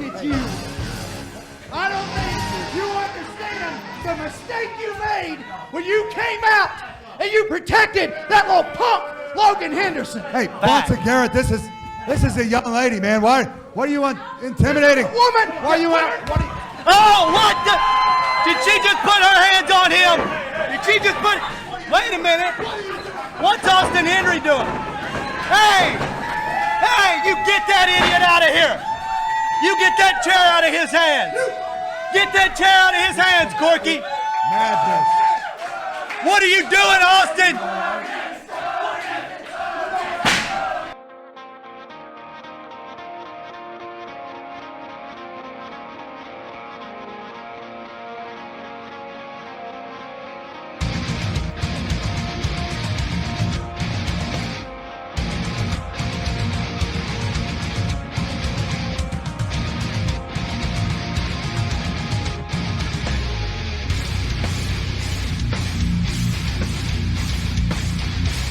at you. I don't think you understand the mistake you made when you came out and you protected that little punk Logan Henderson. Hey, Bonson Garrett, this is a young lady, man. What are you intimidating? Woman! Why are you Oh, what the? Did she just put her hands on him? Did she just put? Wait a minute. What's Austin Henry doing? Hey, you get that idiot out of here. You get that chair out of his hands. Get that chair out of his hands, Corky. Madness. What are you doing, Austin?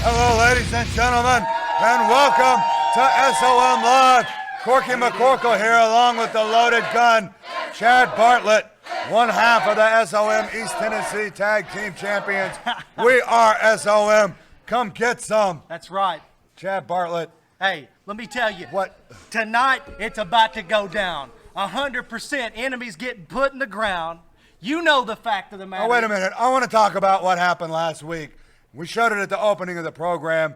Hello, ladies and gentlemen, and welcome to SOM Live. Corky McCorkle here, along with the loaded gun, Chad Bartlett, one half of the SOM East Tennessee Tag Team Champions. We are SOM. Come get some. That's right. Chad Bartlett. Hey, let me tell you. What? Tonight, it's about to go down. 100% enemies getting put in the ground. You know the fact of the matter. Oh, wait a minute. I want to talk about what happened last week. We showed it at the opening of the program.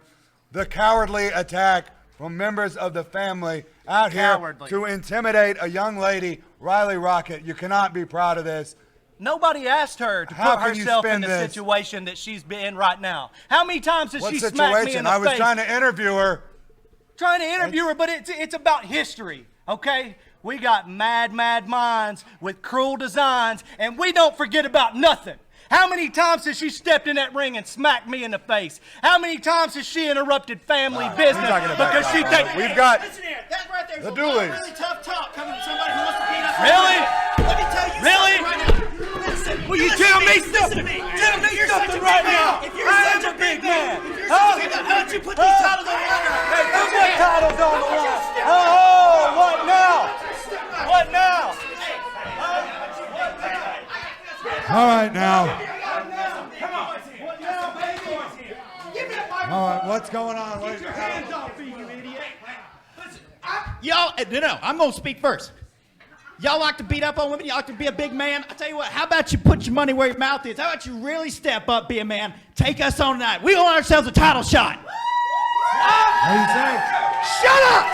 The cowardly attack from members of the family out here to intimidate a young lady, Riley Rocket. You cannot be proud of this. Nobody asked her to put herself in the situation that she's in right now. How many times has she smacked me in the face? I was trying to interview her. But it's about history, okay? We got mad minds with cruel designs, and we don't forget about nothing. How many times has she stepped in that ring and smacked me in the face? How many times has she interrupted family business because she thinks... We've got Listen here, that right there is the a lot Dooleys. of really tough talk coming from somebody who wants to beat up. Really? Let me tell you Really? something right now. Listen, Will you tell me listen something? to me. Tell me You're something such a right big man. now. If you're I such am a big man. man, if you're such a big man, how don't you put these titles on the line? Hey, put what titles on the line? Oh, what now? What now? All right, now. All right, what's going on? Get your hands off me, you idiot. Y'all, no, I'm going to speak first. Y'all like to beat up on women? Y'all like to be a big man? I tell you what, how about you put your money where your mouth is? How about you really step up, be a man, take us on tonight? We want ourselves a title shot. What do you say? Shut up!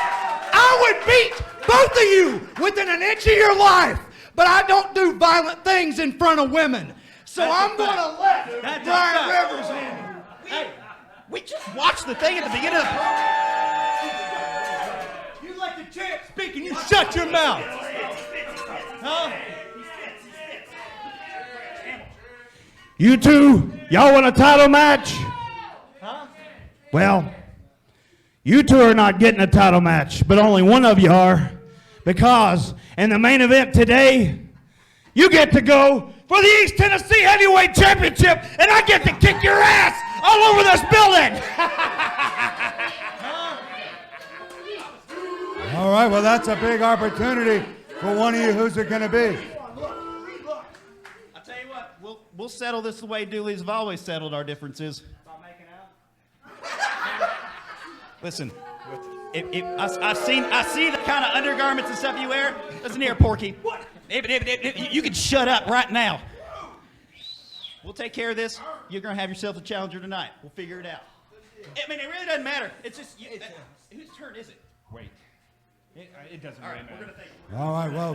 I would beat both of you within an inch of your life, but I don't do violent things in front of women. So I'm going to let Brian Rivers in. Hey, we just watched the thing at the beginning of the program. You let the champ speak and you shut your mouth. Huh? You two, y'all want a title match? Huh? Well, you two are not getting a title match, but only one of you are. Because in the main event today, you get to go for the East Tennessee Heavyweight Championship, and I get to kick your ass all over this building. All right, well, that's a big opportunity for one of you. Who's it going to be? I'll tell you what, we'll settle this the way Dooley's have always settled our differences. Listen, I see the kind of undergarments and stuff you wear. Listen here, Porky. You can shut up right now. We'll take care of this. You're going to have yourself a challenger tonight. We'll figure it out. I mean, it really doesn't matter. It's just, whose turn is it? Wait. It doesn't really matter. We're going to think. All right, well,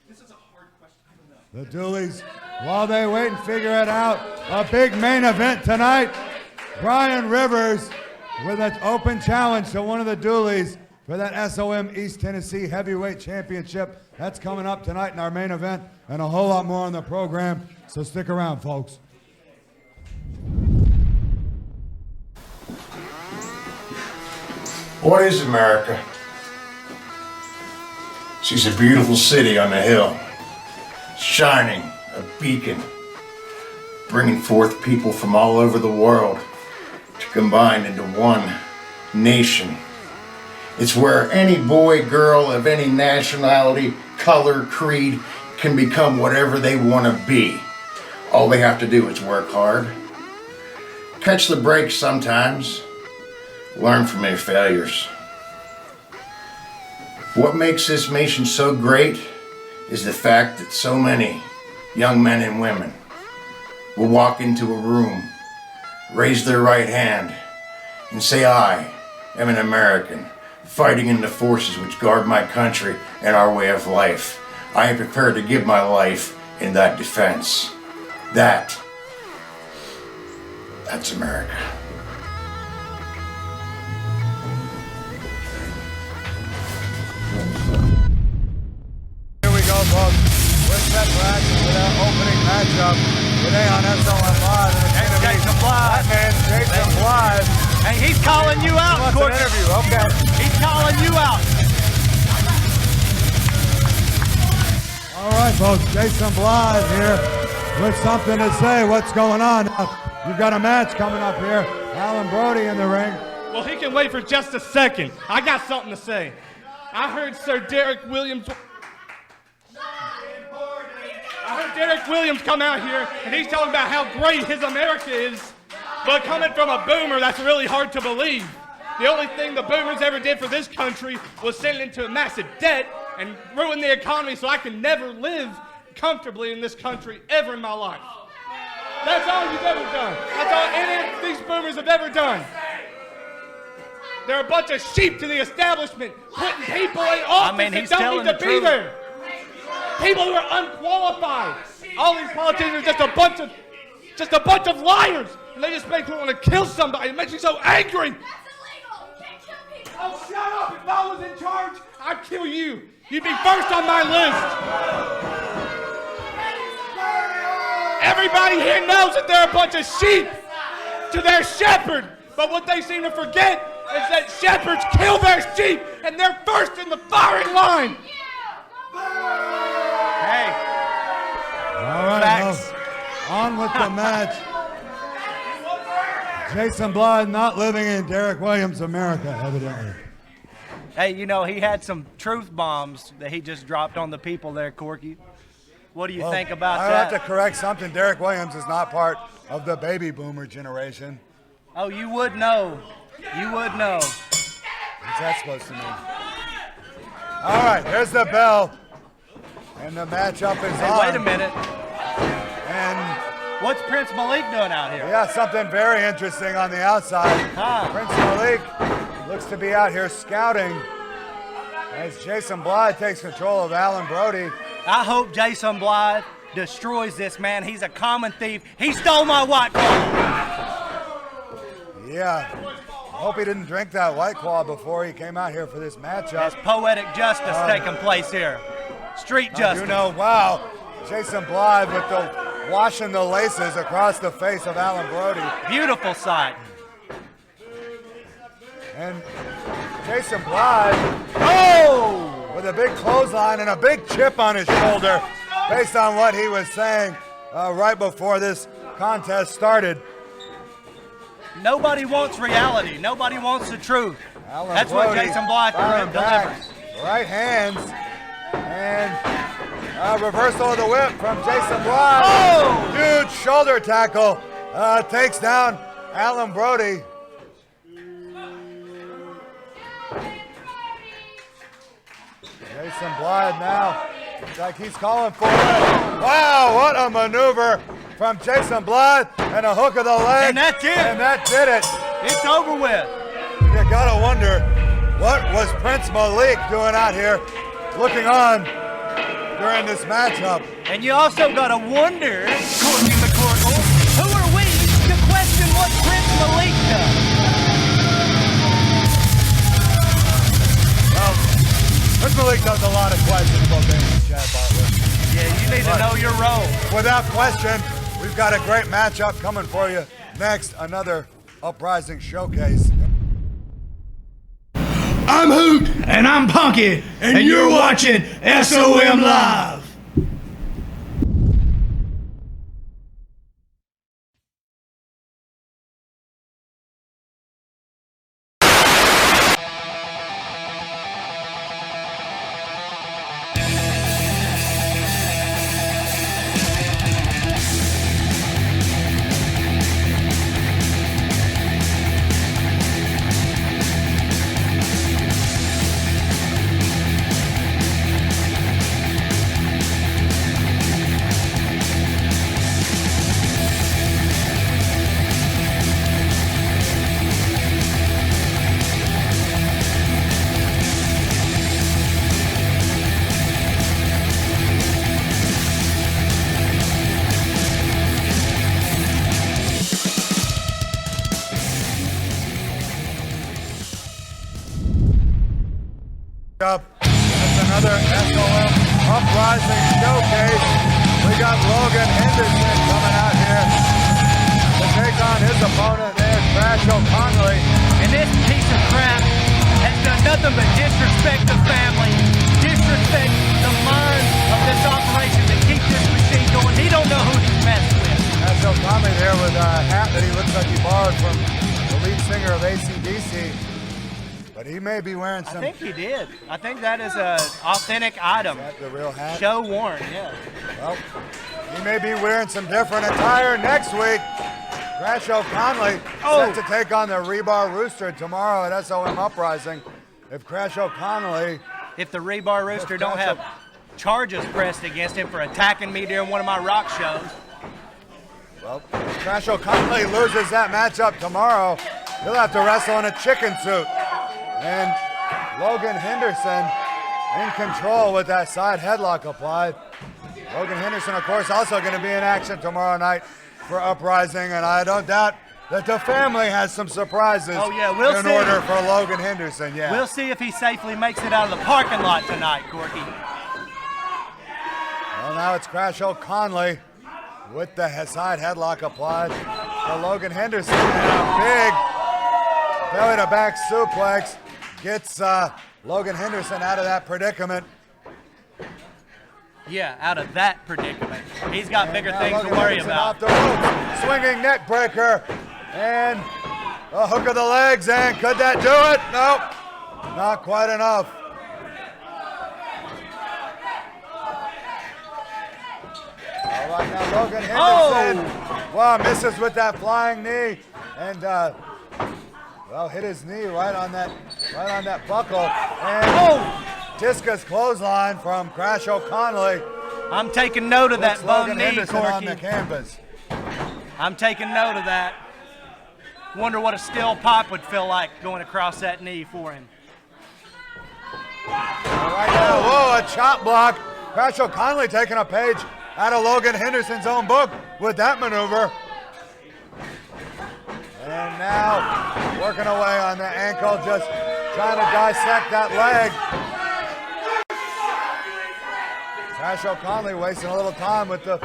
This is a hard question. I don't know. the Dooleys, while they wait and figure it out, a big main event tonight. Brian Rivers with an open challenge to one of the Dooleys for that SOM East Tennessee Heavyweight Championship. That's coming up tonight in our main event, and a whole lot more on the program, so stick around, folks. What is America? She's a beautiful city on the hill, shining, a beacon, bringing forth people from all over the world to combine into one nation. It's where any boy, girl of any nationality color, creed, can become whatever they want to be. All they have to do is work hard, catch the breaks sometimes, learn from their failures. What makes this nation so great is the fact that so many young men and women will walk into a room, raise their right hand, and say, I am an American, fighting in the forces which guard my country and our way of life. I am prepared to give my life in that defense. That's America. Here we go, folks. We're set for action with our opening matchup today on SOM Live. And it's Jason Blythe. that man, Jason Blythe. Hey, he's calling you out, Wants an Corky. interview. Okay. He's calling you out. All right, folks. Jason Blythe here with something to say. What's going on? You've got a match coming up here. Alan Brody in the ring. Well, he can wait for just a second. I got something to say. I heard Derek Williams come out here, and he's talking about how great his America is. But coming from a boomer, that's really hard to believe. The only thing the boomers ever did for this country was send it into a massive debt and ruin the economy so I can never live comfortably in this country ever in my life. That's all you've ever done. That's all any of these boomers have ever done. They're a bunch of sheep to the establishment, putting people in office he's that telling don't need the to be truth. there. People who are unqualified. All these politicians are just a bunch of liars, and they just make me want to kill somebody. It makes me so angry. Oh, shut up! If I was in charge, I'd kill you. You'd be first on my list. Everybody here knows that they're a bunch of sheep to their shepherd, but what they seem to forget is that shepherds kill their sheep, and they're first in the firing line. Hey, All right, Facts. well, on with the match. Jason Blythe not living in Derek Williams' America, evidently. hey, you know, he had some truth bombs that he just dropped on the people there, Corky. What do you think about I that? have to correct something. Derek Williams is not part of the baby boomer generation. Oh, you would know. You would know. What's that supposed to mean? All right, here's the bell. And the matchup is Hey, on. wait a minute. And What's Prince Malik doing out here? we got something very interesting on the outside. Huh. Prince Malik looks to be out here scouting as Jason Blythe takes control of Alan Brody. I hope Jason Blythe destroys this man. He's a common thief. He stole my White Claw. Yeah. Hope he didn't drink that White Claw before he came out here for this matchup. There's poetic justice taking place here. Street justice. You know, wow, Jason Blythe with the washing the laces across the face of Alan Brody. Beautiful sight. And Jason Blythe Oh! with a big clothesline and a big chip on his shoulder based on what he was saying right before this contest started. Nobody wants reality. Nobody wants the truth. Alan That's what Brody Jason Blythe firing back. delivers. Right hands. And reversal of the whip from Jason Blythe. Oh! Huge shoulder tackle. Takes down Alan Brody. Jason Blythe now. It's like he's calling for it. Wow, what a maneuver from Jason Blythe. And a hook of the leg. And that's it. And that did it. It's over with. You gotta wonder, what was Prince Malik doing out here looking on during this matchup? And you also got to wonder, Corky McCorkle, who are we to question what Prince Malik does? Well, Prince Malik does a lot of questionable things, Chad Bartlett. Yeah, you need to know your role. Without question, we've got a great matchup coming for you next. Another Uprising showcase. I'm Hoot. And I'm Punky. And you're watching SOM Live. Uprising Showcase. We got Logan Henderson coming out here to take on his opponent there, Crash O'Connelly. And this piece of crap has done nothing but disrespect the family, disrespect the mind of this operation to keep this machine going. He don't know who he's messed with. Crash O'Connelly there with a hat that he looks like he borrowed from the lead singer of AC/DC. But he may be wearing some. I think he did. I think that is an authentic item. Is that the real hat? Show worn, yeah. Well, he may be wearing some different attire next week. Crash O'Connelly set to take on the Rebar Rooster tomorrow at SOM Uprising. If Crash O'Connelly... If the Rebar Rooster don't have charges pressed against him for attacking me during one of my rock shows. Well, if Crash O'Connelly loses that matchup tomorrow, he'll have to wrestle in a chicken suit. And Logan Henderson in control with that side headlock applied. Logan Henderson, of course, also going to be in action tomorrow night for Uprising, and I don't doubt that the family has some surprises we'll see. order for Logan Henderson. Yeah. We'll see if he safely makes it out of the parking lot tonight, Corky. Well, now it's Crash O'Connelly with the side headlock applied for Logan Henderson, and a big belly-to-back suplex gets Logan Henderson out of that predicament. Yeah, out of that predicament. He's got bigger things Logan to worry Henderson about. off the ropes, swinging neck breaker, and a hook of the legs, and could that do it? Nope, not quite enough. All right, now Logan Henderson, wow, misses with that flying knee, and well, hit his knee right on that buckle, and discus clothesline from Crash O'Connelly. I'm taking note of that bum Logan knee, Henderson on Corky. the canvas. I'm taking note of that. Wonder what a steel pipe would feel like going across that knee for him. All right now, whoa, a chop block. Crash O'Connelly taking a page out of Logan Henderson's own book with that maneuver. And now working away on the ankle, just trying to dissect that leg. Crash O'Connelly wasting a little time with the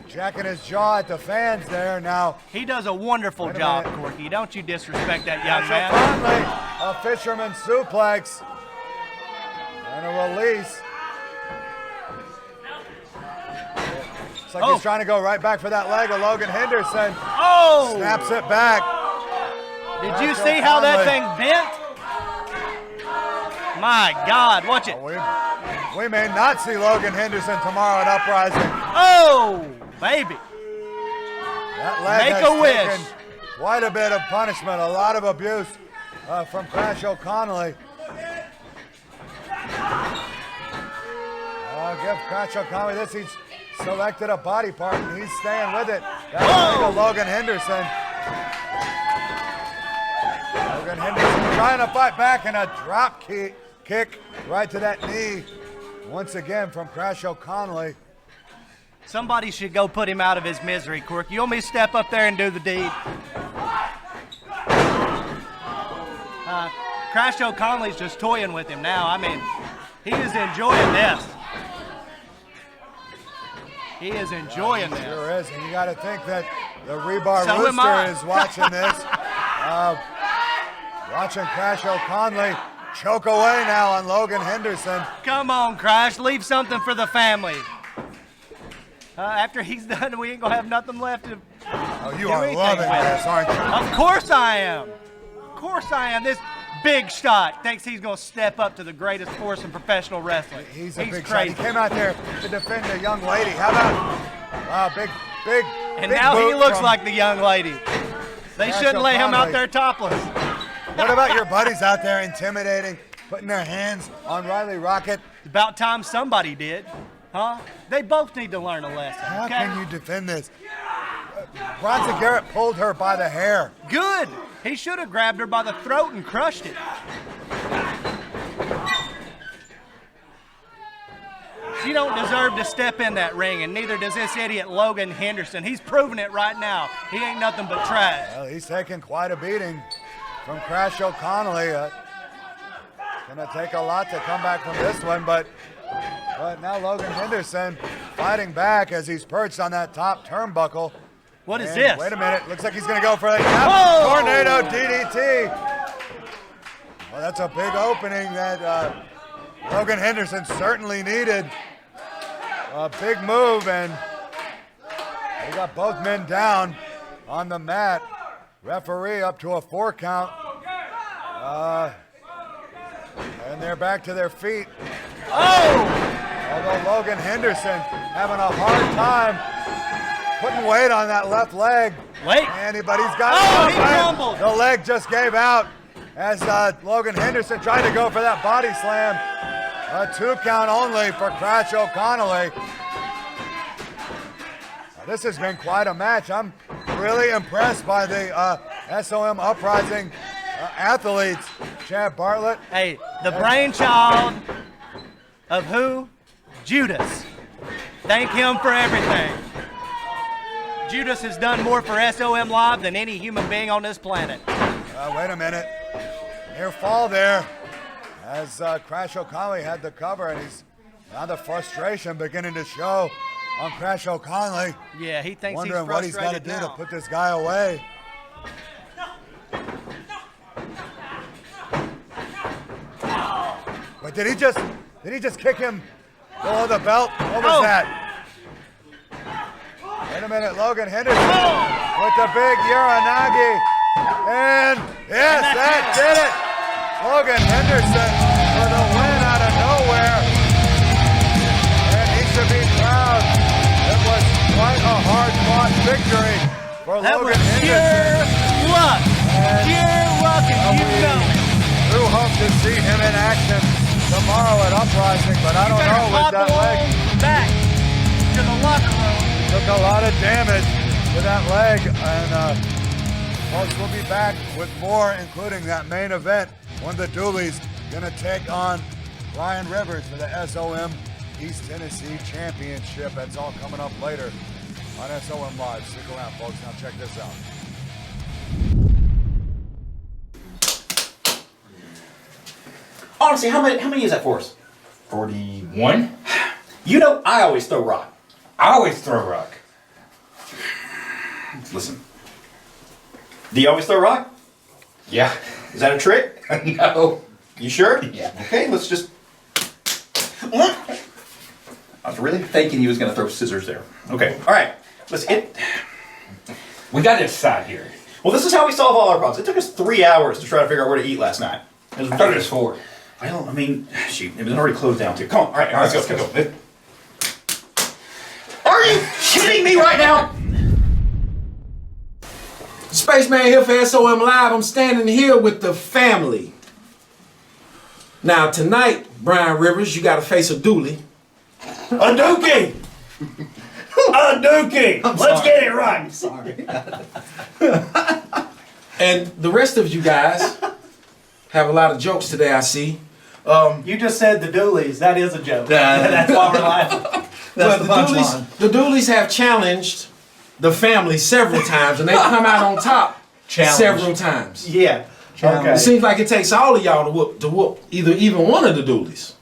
jacking his jaw at the fans there. Now he does a wonderful job, Corky. Don't you disrespect that young man. O'Connelly, a fisherman suplex and a release. Looks like he's trying to go right back for that leg of Logan Henderson. Oh! Snaps it back. Did you see how that thing bent? My God, watch it. We may not see Logan Henderson tomorrow at Uprising. Oh, baby. That leg Make has a wish. taken quite a bit of punishment, a lot of abuse from Crash O'Connelly. Give Crash O'Connelly this. He's selected a body part and he's staying with it. That's leg of Logan Henderson. Logan Henderson trying to fight back, and a drop kick right to that knee. Once again from Crash O'Connelly. Somebody should go put him out of his misery, Corky. You want me to step up there and do the deed? Crash O'Connelly's just toying with him now. I mean, he is enjoying this. He is enjoying this. Sure is, and you got to think that the Rebar So am I. Rooster is watching this. Watching Crash O'Connelly choke away now on Logan Henderson. Come on, Crash. Leave something for the family. After he's done, we ain't going to have nothing left to Oh, you do are anything loving with. this, aren't you? Of course I am. Of course I am. This big shot thinks he's going to step up to the greatest force in professional wrestling. He's a big shot. crazy. He came out there to defend a young lady. How about, wow, big. And big now he boot looks from like the young lady. They Crash shouldn't lay him out O'Connelly. there topless. What about your buddies out there intimidating, putting their hands on Riley Rocket? About time somebody did. Huh? They both need to learn a lesson. How okay? can you defend this? Bronson Garrett pulled her by the hair. Good. He should have grabbed her by the throat and crushed it. She don't deserve to step in that ring, and neither does this idiot Logan Henderson. He's proving it right now. He ain't nothing but trash. Well, he's taking quite a beating from Crash O'Connelly. Gonna take a lot to come back from this one, but But now Logan Henderson fighting back as he's perched on that top turnbuckle. What is And this? wait a minute. Looks like he's going to go for a Whoa! tornado DDT. Well, that's a big opening that Logan Henderson certainly needed. A big move, and we got both men down on the mat. Referee up to a 4 count. And they're back to their feet. Although Logan Henderson having a hard time putting weight on that left leg. Wait. But he's got he crumbled. The leg just gave out as Logan Henderson tried to go for that body slam. A 2 count only for Crash O'Connelly. This has been quite a match. I'm really impressed by the SOM Uprising athletes. Chad Bartlett. Hey, the brainchild of who? Judas. Thank him for everything. Judas has done more for SOM Live than any human being on this planet. Wait a minute. Near fall there as Crash O'Connelly had the cover, and now the frustration beginning to show on Crash O'Connelly. Yeah, he thinks Wondering he's what he's got to frustrated do now. to put this guy away. But did he just kick him below the belt? What was that? Wait a minute, Logan Henderson with the big Uranagi. And yes, that did it. Logan Henderson for the win out of nowhere. And he should be proud. It was quite a hard-fought victory for That Logan was Henderson. pure luck. Pure luck, and you know it. We hope to see him in action tomorrow at Uprising, but I don't know with that leg. Back to the locker room. Took a lot of damage to that leg, and folks, we'll be back with more, including that main event when the Dooleys gonna take on Brian Rivers for the SOM East Tennessee Championship. That's all coming up later on SOM Live. Stick around, folks. Now check this out. Honestly, how many is that for us? 41? You know, I always throw rock. I always throw rock. Listen. Do you always throw rock? Yeah. Is that a trick? No. You sure? Yeah. Okay, let's just... I was really thinking he was going to throw scissors there. Okay, all right. We got to decide here. Well, this is how we solve all our problems. It took us 3 hours to try to figure out where to eat last night. I thought it was 4. Well, I mean, shoot, it was already closed down too. Come on, all right, let's go. Are you kidding me right now? Spaceman here for SOM Live. I'm standing here with the family. Now tonight, Brian Rivers, you got to face a Dooley. A dookie! A dookie! Let's get it right. I'm sorry. And the rest of you guys have a lot of jokes today, I see. You just said the Dooleys. That is a joke. That's why we're laughing. That's Well, the Dooleys have challenged the family several times, and they come out on top several times. Yeah. Okay. It seems like it takes all of y'all to whoop even one of the Dooleys.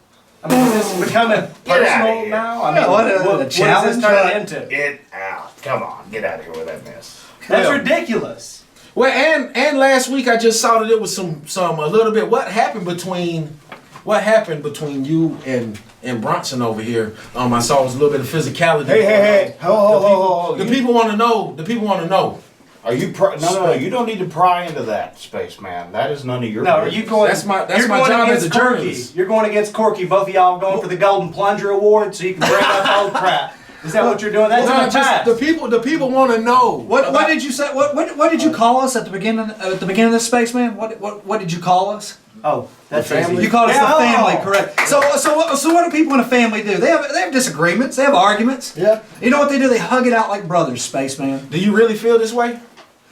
I mean, is this becoming personal now? I mean, what is this turning into? Get out. Come on, get out of here with that mess. That's ridiculous. Well, and last week I just saw that it was some a little bit. What happened between you and Bronson over here? I saw it was a little bit of physicality. Hey! The people want to know. The people want to know. Are you no, you don't need to pry into that, spaceman. That is none of your No, are business. you going? That's my you're going job against as a Corky. journalist. You're going against Corky. Both of y'all going for the Golden Plunger Award, so you can bring up old crap. Is that what you're doing? That's No, in the past. the people want to know. What did you say? What did you call us at the beginning of this, Spaceman? What did you call us? Oh, that's family? easy. You called us Yeah, the family, oh. correct? So what do people in a family do? They have disagreements. They have arguments. Yeah. You know what they do? They hug it out like brothers, Spaceman. Do you really feel this way?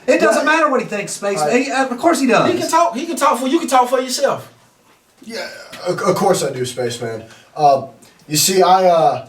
It doesn't matter what he thinks, Spaceman. Of course he does. He can talk. He can talk for you. Can talk for yourself. Yeah, of course I do, Spaceman. You see, I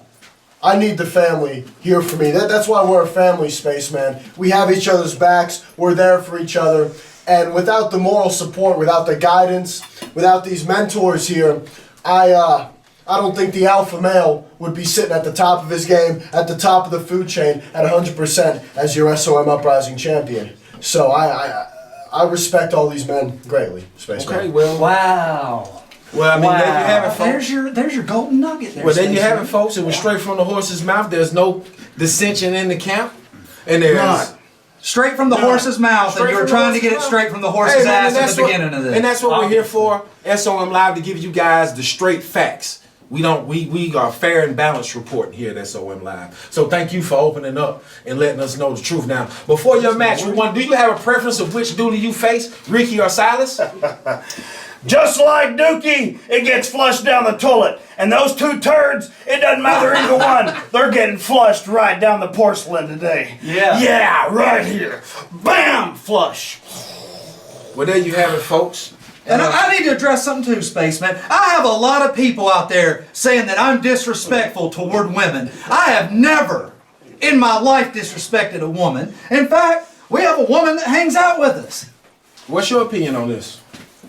need the family here for me. That's why we're a family, Spaceman. We have each other's backs. We're there for each other. And without the moral support, without the guidance, without these mentors here, I I don't think the alpha male would be sitting at the top of his game, at the top of the food chain, at 100% as your SOM Uprising champion. So I respect all these men greatly, Spaceman. Okay, well. Wow. Well, I mean, there you have it, folks. There's your golden nugget there. Well, there you have it, Spaceman. folks. It was straight from the horse's mouth. There's no dissension in the camp. And there's... Straight from the horse's mouth, and you were trying to get it straight from the horse's ass at the beginning of this. And that's what we're here for, SOM Live, to give you guys the straight facts. We are fair and balanced reporting here at SOM Live. So thank you for opening up and letting us know the truth. Now, before your match, do you have a preference of which Dooley you face, Ricky or Silas? Just like Dookie, it gets flushed down the toilet. And those two turds, it doesn't matter either one. They're getting flushed right down the porcelain today. Yeah. Yeah, right here. Bam! Flush. Well, there you have it, folks. And I need to address something too, Spaceman. I have a lot of people out there saying that I'm disrespectful toward women. I have never in my life disrespected a woman. In fact, we have a woman that hangs out with us. What's your opinion on this?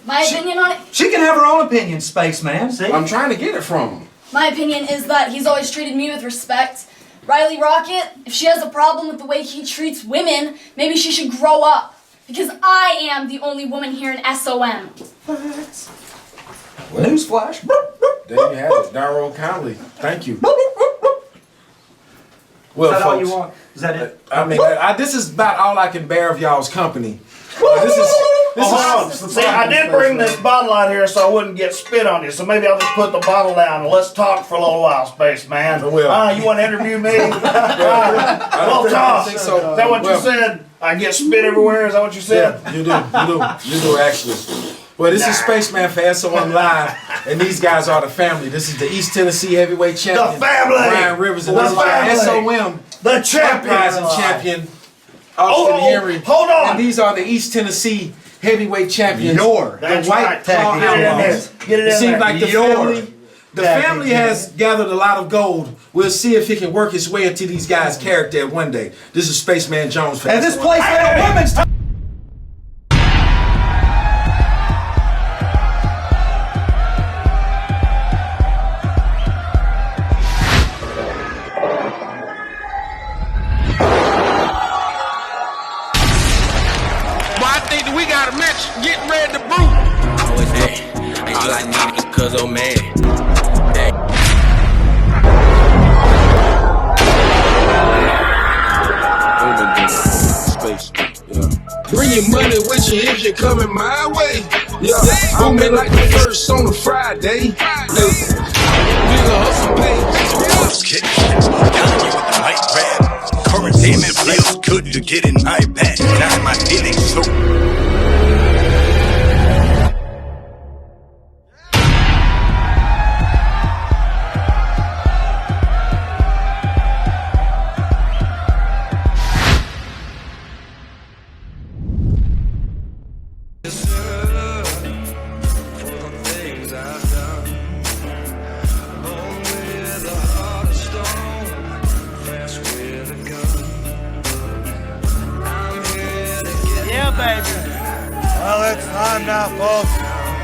My opinion on it? She can have her own opinion, Spaceman. See? I'm trying to get it from him. My opinion is that he's always treated me with respect. Riley Rocket, if she has a problem with the way he treats women, maybe she should grow up. Because I am the only woman here in SOM. Newsflash. There you have it. Darrell Conley. Thank you. Well, Is that folks, all you want? Is that it? I mean, this is about all I can bear of y'all's company. Hold on. See, I did bring this bottle out here so I wouldn't get spit on you. So maybe I'll just put the bottle down and let's talk for a little while, Spaceman. I will. You want to interview me? Well, talk. Is that what you said? I get spit everywhere? Is that what you said? Yeah, you do actually. Well, this is Spaceman for SOM Live, and these guys are the family. This is the East Tennessee Heavyweight Champion, The family. Brian Rivers, and this is our SOM The champion. Uprising Champion, Austin Henry. Hold on. And these are the East Tennessee Heavyweight Champions, the That's White right. Claw Get it in Outlaws. there. Get it in It seems there. like the family has gathered a lot of gold. We'll see if he can work his way into these guys' character one day. This is Spaceman Jones for And this SOM. place ain't a women's time. We got a match, getting ready to brew. Always mad. All I need is cause I'm mad. Bring your money with you if you're coming my way. Yeah, I'm in like the first on a Friday. We gon' hustle pay. Telling you with the mic bad. Current payment feels good to get in my bag. Now my feelings so. Well, it's time now, folks,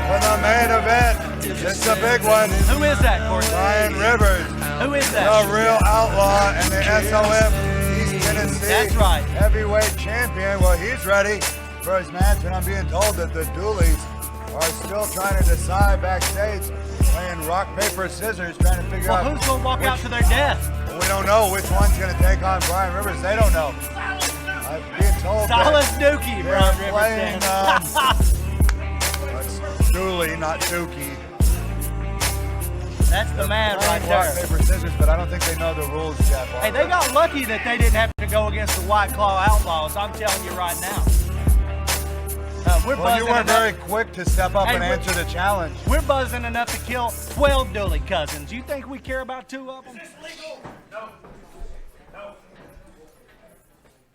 for the main event. It's a big one. Who is that, Corey? Brian Rivers. Who is that? The real outlaw and the SOM East Tennessee That's right. heavyweight champion. Well, he's ready for his match, and I'm being told that the Dooleys are still trying to decide backstage, playing rock, paper, scissors, trying to figure out who's going to walk out to their death? We don't know which one's going to take on Brian Rivers. They don't know. I'm being told Silas Dookie, they're Brian Rivers playing says. Dooley, not Dookie. That's the man right Rock, there. paper, scissors, but I don't think they know the rules yet. Hey, they got lucky that they didn't have to go against the White Claw Outlaws. I'm telling you right now. Well, you were very quick to step up and answer the challenge. We're buzzing enough to kill 12 Dooley cousins. You think we care about 2 of them?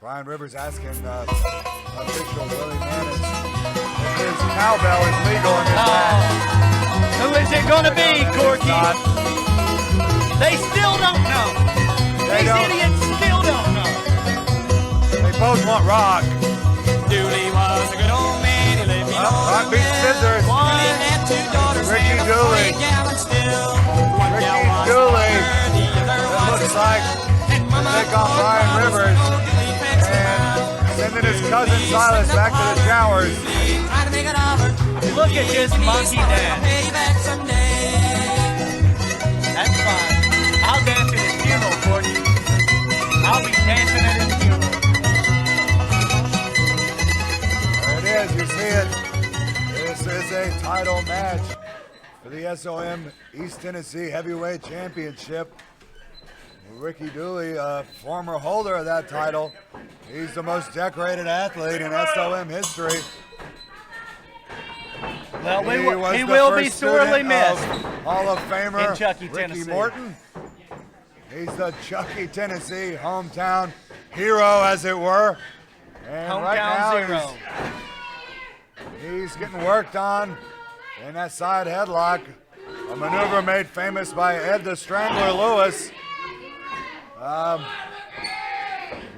Brian Rivers asking official Willie Mannix if his cowbell is legal in this match. Who is it going to be, Corky? They still don't know. These idiots still don't know. They both want Rock. Dooley was a good old man. He let me know. Rock beats scissors. 1 and Ricky Dooley. Ricky Dooley. It looks like take on Brian Rivers and sending his cousin Silas back to the showers. Look at this monkey dance. That's fine. I'll dance at his funeral, Courtney. I'll be dancing at his funeral. There it is, you see it. This is a title match for the SOM East Tennessee Heavyweight Championship. Ricky Dooley, a former holder of that title. He's the most decorated athlete in SOM history. Well, he will be sorely missed. Hall of Famer in Chucky, Ricky Tennessee. Morton. He's the Chucky, Tennessee hometown hero, as it were. And Hometown right now zero. he's getting worked on in that side headlock. A maneuver made famous by Ed the Strangler Lewis.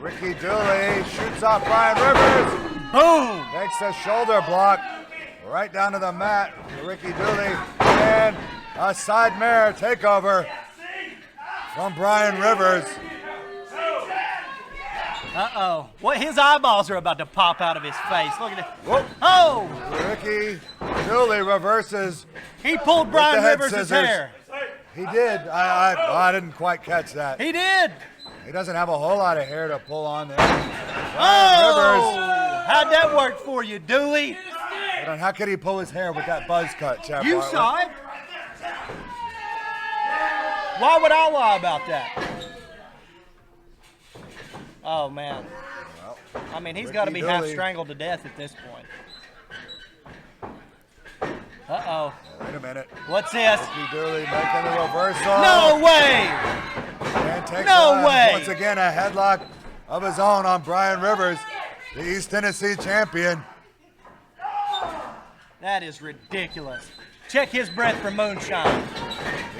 Ricky Dooley shoots off Brian Rivers. Boom! Takes a shoulder block right down to the mat for Ricky Dooley. And a side mirror takeover from Brian Rivers. Uh-oh. What, his eyeballs are about to pop out of his face. Look at it. Whoop. Oh! Ricky Dooley reverses. He pulled with Brian the head Rivers' scissors. hair. He did. I didn't quite catch that. He did. He doesn't have a whole lot of hair to pull on there. Oh! How'd that work for you, Dooley? Rivers. How could he pull his hair with that buzz cut, Chad You Bartlett? saw it. Why would I lie about that? Oh, man. Well, I mean, he's Ricky got to be half Dooley. strangled to death at this point. Uh-oh. Wait a minute. What's this? Ricky Dooley making the reversal. No way! And takes No on, way! once again, a headlock of his own on Brian Rivers, the East Tennessee champion. That is ridiculous. Check his breath for moonshine.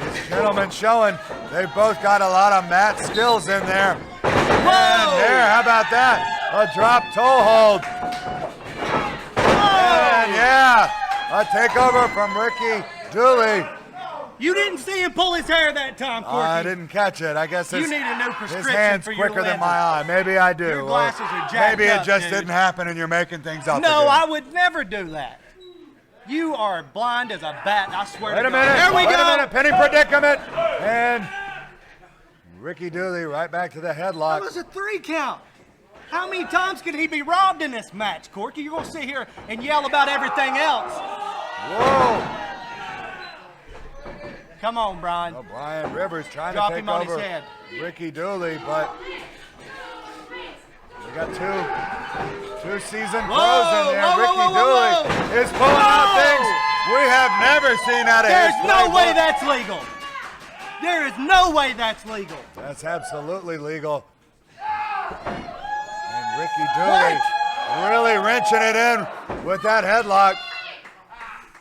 These gentlemen showing they've both got a lot of mat skills in there. Whoa! And there, how about that? A drop toe hold. And yeah, a takeover from Ricky Dooley. You didn't see him pull his hair that time, Corky. I didn't catch it. I guess You his, need a new his prescription hand's for your quicker than lenses. my eye. Maybe I do. Your Or glasses are jacked maybe it up, just dude. didn't happen and you're making things up No, again. I would never do that. You are blind as a bat, I swear Wait to a God. minute. There we Wait go. a minute. Penny predicament. And Ricky Dooley right back to the headlock. That was a 3 count. How many times could he be robbed in this match, Corky? You're going to sit here and yell about everything else. Whoa. Come on, Brian. Oh, Brian Rivers trying Drop to take him on his over head. Ricky Dooley, but we got two seasoned pros in there. Ricky Dooley is pulling out things we have never seen out of There's his no playbook. way that's legal. There is no way that's legal. That's absolutely legal. And Ricky Dooley really wrenching it in with that headlock.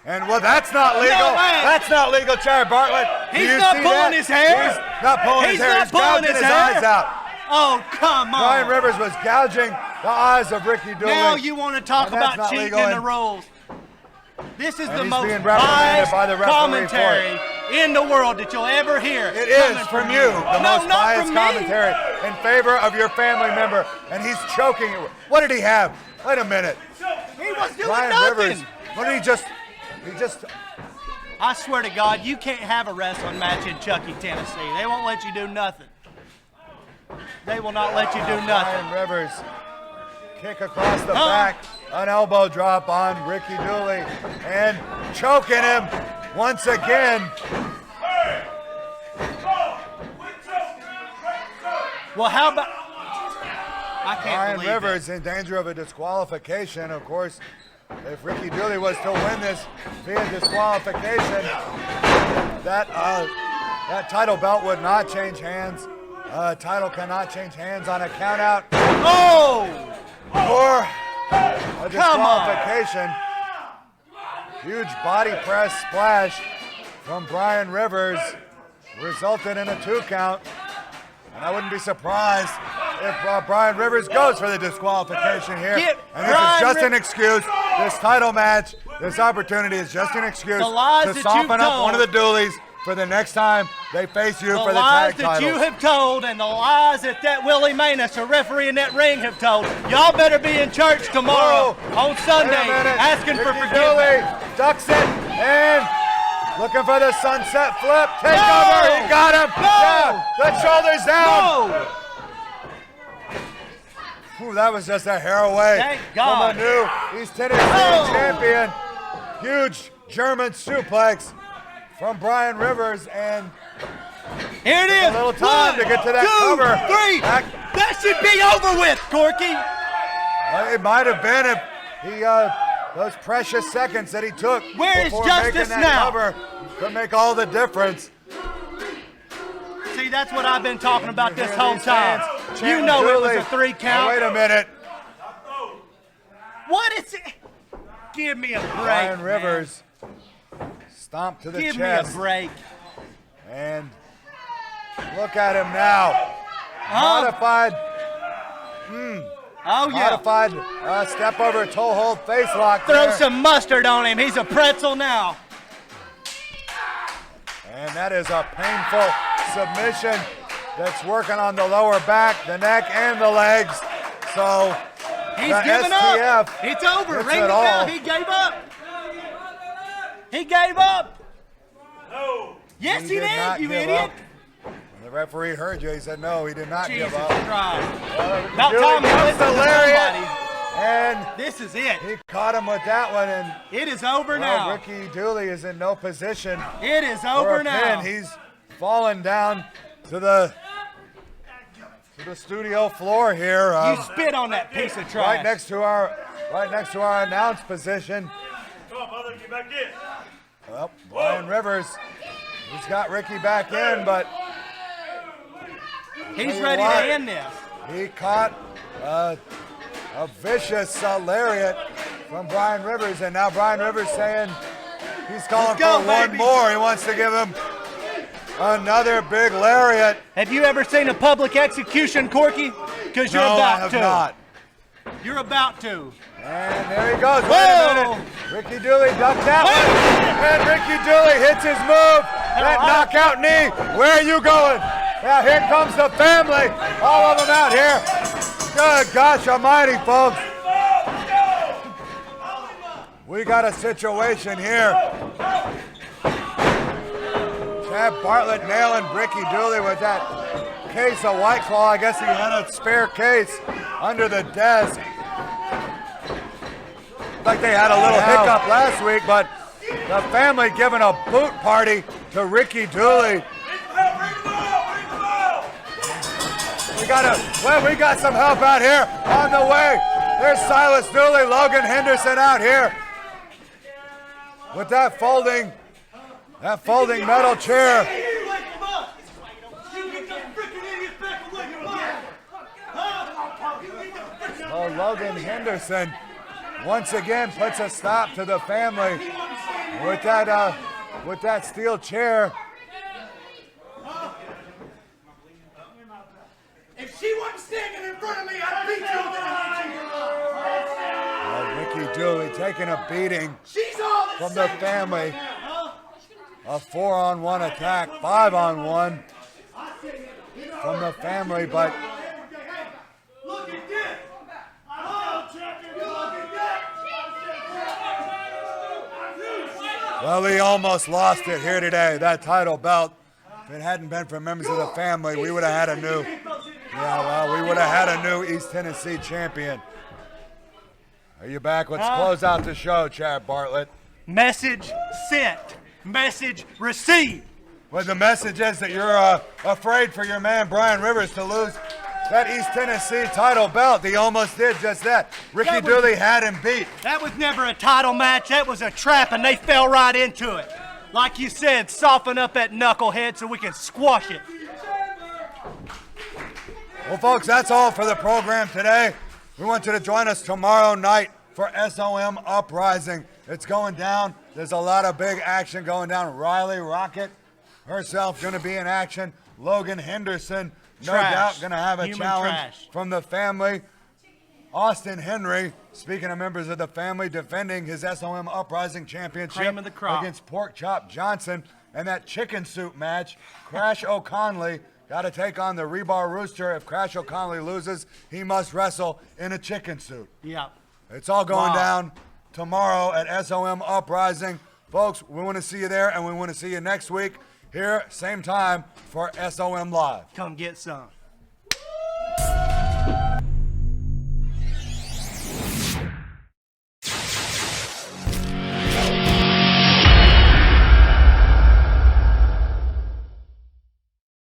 And well, that's not legal. No, man. That's not legal, Chad Bartlett. Do He's you not see pulling that? his hair. He's not pulling his hair. He's pulling gouging his his hair. eyes out. Oh, come on. Brian Rivers was gouging the eyes of Ricky Dooley. Now you want to talk And that's about not cheating legal, in the and- rules. This is And the he's most being reprimanded biased by the referee commentary in the world that you'll ever hear. It is coming from you, the No, most not biased from me. commentary in favor of your family member, and he's choking it. What did he have? Wait a minute. He was doing Brian nothing. Rivers. What did he just? I swear to God, you can't have a wrestling match in Chucky, Tennessee. They won't let you do nothing. They will not let you do nothing. Brian Rivers kick across the back, an elbow drop on Ricky Dooley, and choking him once again. Well, how about? I can't Brian believe Rivers in danger of a disqualification. Of course, if Ricky Dooley was to win this via disqualification, that title belt would not change hands. Title cannot change hands on a countout. Oh! Or a disqualification. Huge body press splash from Brian Rivers resulted in a 2 count. And I wouldn't be surprised if Brian Rivers goes for the disqualification here. Get And this is Brian just an excuse. This title match This opportunity is just an excuse The lies to that soften you've up told. one of the Dooleys for the next time they face you The for the lies tag that titles. you have told and the lies that Willie Manus, a referee in that ring, have told. Y'all better be in church tomorrow on Sunday Wait a minute. asking for Ricky forgiveness. Dooley ducks it and looking for the sunset flip. Take No! over. He got him. No! Yeah, the shoulders down. No! Ooh, that was just a hair away Thank God. from a new East Tennessee Oh! champion. Huge German suplex from Brian Rivers, and Here it is. a little time to get to that 1, 2, cover. 3. That should be over with, Corky. It might have been if he those precious seconds that he took Where is before justice making that now? cover could make all the difference. See, that's what I've been talking about this Hear whole these time. fans You chanting know it was Dooley. a 3 Now, count. wait a minute. What is it? Give me a break. Brian Rivers stomped to the Give chest. me a break. And look at him now. Huh? Modified. Oh, yeah. Modified step over toe hold face lock. Throw there. some mustard on him. He's a pretzel now. And that is a painful submission that's working on the lower back, the neck, and the legs. So He's the giving STF up. It's over. gets Ring it the all. bell. He gave up. He gave up. No. Yes, he did not did, you give idiot. up. When the referee heard you, he said no, he did not Jesus give up. Christ. About time he listened to lariat, somebody. and This is it. he caught him with that one, and It is over well, now. Ricky Dooley is in no position It is for over a now. pin. He's fallen down to the studio floor here. You spit on that piece of trash. Right next to our announce position. Come on, brother, get back in. Well, Brian Rivers, he's got Ricky back in, but He's tell you ready what, to end this. He caught a vicious lariat from Brian Rivers, and now Brian Rivers saying he's calling Let's go, for one baby. more. He wants to give him another big lariat. Have you ever seen a public execution, Corky? Because you're No, about I have to. not. You're about to. And there he goes. Wait Whoa. a minute. Ricky Dooley ducked that one. And Ricky Dooley hits his move. That knockout knee. Where are you going? Now here comes the family. All of them out here. Good gosh almighty, folks. We got a situation here. Chad Bartlett nailing Ricky Dooley with that case of White Claw. I guess he had a spare case under the desk. Like they had a little hiccup last week, but the family giving a boot party to Ricky Dooley. We got some help out here on the way. There's Silas Dooley, Logan Henderson out here with that folding metal chair. Oh, Logan Henderson once again puts a stop to the family with that steel chair. If she wasn't standing in front of me, I'd beat you. Ricky Dooley taking a beating from the family. A 4-on-1 attack, 5-on-1 from the family, but Look at this. well, he almost lost it here today, that title belt. If it hadn't been for members of the family, we would have had a new, we would have had a new East Tennessee champion. Are you back? Let's close out the show, Chad Bartlett. Message sent. Message received. Well, the message is that you're afraid for your man Brian Rivers to lose that East Tennessee title belt. He almost did just that. Ricky Dooley had him beat. That was never a title match. That was a trap, and they fell right into it. Like you said, soften up that knucklehead so we can squash it. Well, folks, that's all for the program today. We want you to join us tomorrow night for SOM Uprising. It's going down. There's a lot of big action going down. Riley Rocket herself going to be in action. Logan Henderson, no doubt, going to have a challenge from the family. Austin Henry, speaking of members of the family, defending his SOM Uprising Championship Cream of the crop. against Pork Chop Johnson. And that chicken soup match, Crash O'Conley got to take on the Rebar Rooster. If Crash O'Conley loses, he must wrestle in a chicken suit. Yeah. It's all going Wow. down tomorrow at SOM Uprising. Folks, we want to see you there, and we want to see you next week here, same time, for SOM Live. Come get some.